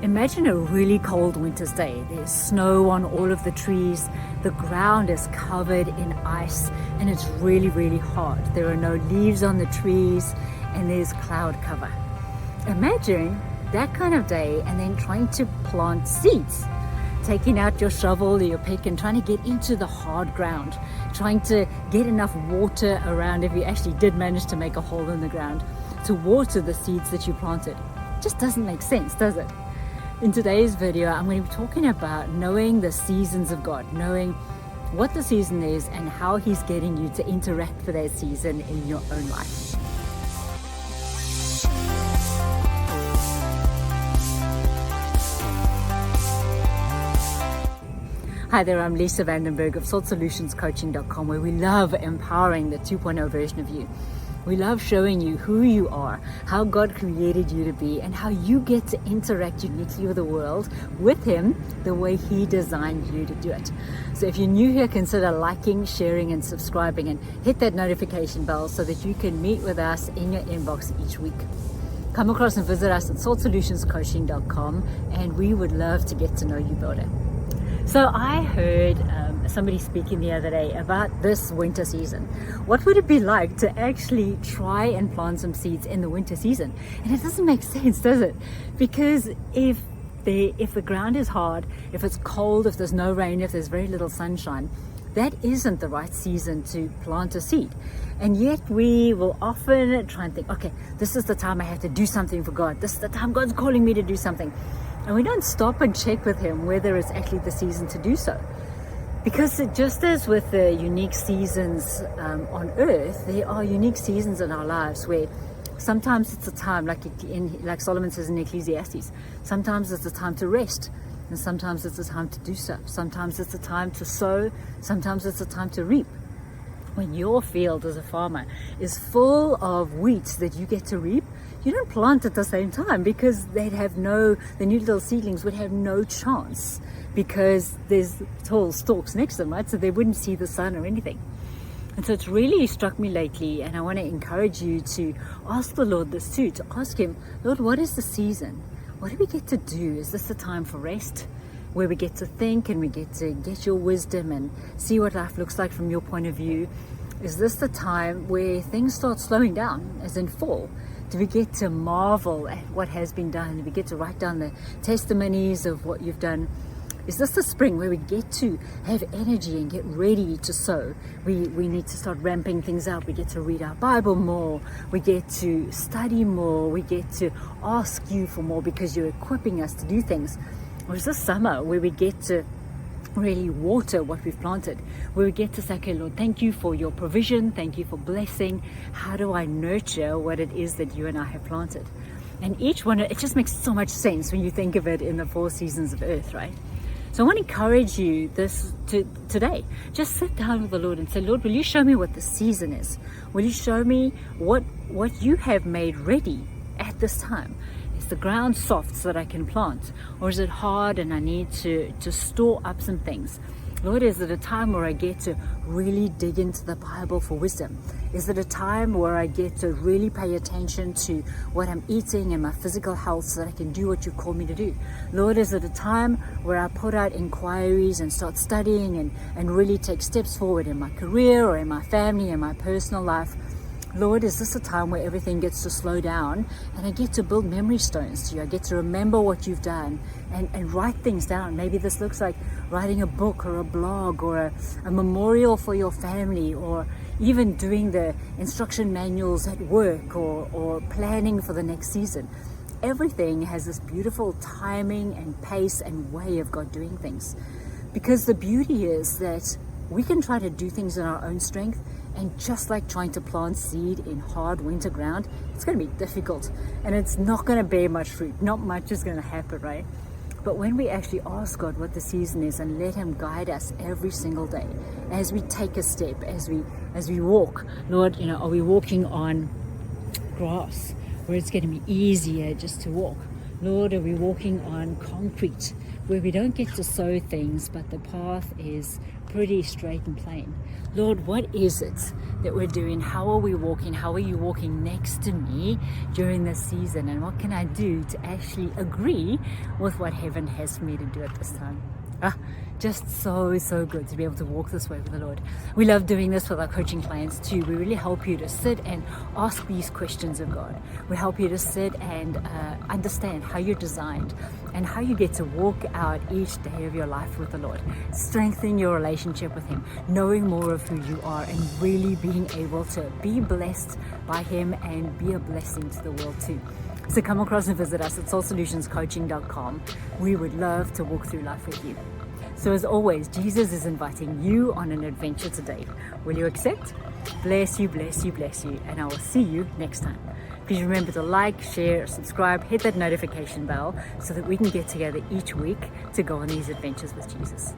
Imagine a really cold winter's day. There's snow on all of the trees, the ground is covered in ice, and it's really, really hard. There are no leaves on the trees, and there's cloud cover. Imagine that kind of day and then trying to plant seeds. Taking out your shovel or your pick and trying to get into the hard ground, trying to get enough water around, if you actually did manage to make a hole in the ground, to water the seeds that you planted. Just doesn't make sense, does it? In today's video, I'm going to be talking about knowing the seasons of God, knowing what the season is and how He's getting you to interact with that season in your own life. Hi there, I'm Lisa Berg of saltsolutionscoaching.com, where we love empowering the 2.0 version of you. We love showing you who you are, how God created you to be, and how you get to interact uniquely with the world, with Him, the way He designed you to do it. So if you're new here, consider liking, sharing, and subscribing, and hit that notification bell so that you can meet with us in your inbox each week. Come across and visit us at saltsolutionscoaching.com, and we would love to get to know you better. So I heard somebody speaking the other day about this winter season. What would it be like to actually try and plant some seeds in the winter season? And it doesn't make sense, does it? Because if the ground is hard, if it's cold, if there's no rain, if there's very little sunshine, that isn't the right season to plant a seed. And yet we will often try and think, okay, this is the time I have to do something for God. This is the time God's calling me to do something. And we don't stop and check with Him whether it's actually the season to do so. Because just as with the unique seasons on earth, there are unique seasons in our lives where sometimes it's a time, like Solomon says in Ecclesiastes, sometimes it's a time to rest, and sometimes it's a time to do so. Sometimes it's a time to sow, sometimes it's a time to reap. When your field as a farmer is full of wheat that you get to reap, you don't plant at the same time, because the new little seedlings would have no chance, because there's tall stalks next to them, right? So they wouldn't see the sun or anything. And so it's really struck me lately, and I want to encourage you to ask the Lord this too, to ask Him, Lord, what is the season? What do we get to do? Is this the time for rest, where we get to think and we get to get your wisdom and see what life looks like from your point of view? Is this the time where things start slowing down, as in fall? Do we get to marvel at what has been done? Do we get to write down the testimonies of what you've done? Is this the spring where we get to have energy and get ready to sow? We need to start ramping things up. We get to read our Bible more. We get to study more. We get to ask you for more because you're equipping us to do things. Or is this summer where we get to really water what we've planted, where we get to say, okay, Lord, thank you for your provision, thank you for blessing. How do I nurture what it is that you and I have planted? And each one, it just makes so much sense when you think of it in the 4 seasons of earth, right? So I want to encourage you today. Just sit down with the Lord and say, Lord, will you show me what the season is? Will you show me what you have made ready at this time? Is the ground soft so that I can plant? Or is it hard and I need to store up some things? Lord, is it a time where I get to really dig into the Bible for wisdom? Is it a time where I get to really pay attention to what I'm eating and my physical health so that I can do what you call me to do? Lord, is it a time where I put out inquiries and start studying and really take steps forward in my career or in my family and my personal life? Lord, is this a time where everything gets to slow down and I get to build memory stones to you? I get to remember what you've done and write things down. Maybe this looks like writing a book or a blog or a memorial for your family, or even doing the instruction manuals at work or planning for the next season. Everything has this beautiful timing and pace and way of God doing things. Because the beauty is that we can try to do things in our own strength, and just like trying to plant seed in hard winter ground, it's going to be difficult and it's not going to bear much fruit. Not much is going to happen, right? But when we actually ask God what the season is and let Him guide us every single day, as we take a step, as we walk, Lord, are we walking on grass where it's going to be easier just to walk? Lord, are we walking on concrete where we don't get to sow things, but the path is pretty straight and plain. Lord, what is it that we're doing? How are we walking? How are you walking next to me during this season? And what can I do to actually agree with what heaven has for me to do at this time? Just so good to be able to walk this way with the Lord. We love doing this with our coaching clients too. We really help you to sit and ask these questions of God. We help you to sit and understand how you're designed and how you get to walk out each day of your life with the Lord. Strengthen your relationship with Him, knowing more of who you are and really being able to be blessed by Him and be a blessing to the world too. So come across and visit us at soulsolutionscoaching.com. We would love to walk through life with you. So as always, Jesus is inviting you on an adventure today. Will you accept? Bless you, bless you, bless you, and I will see you next time. Please remember to like, share, subscribe, hit that notification bell so that we can get together each week to go on these adventures with Jesus.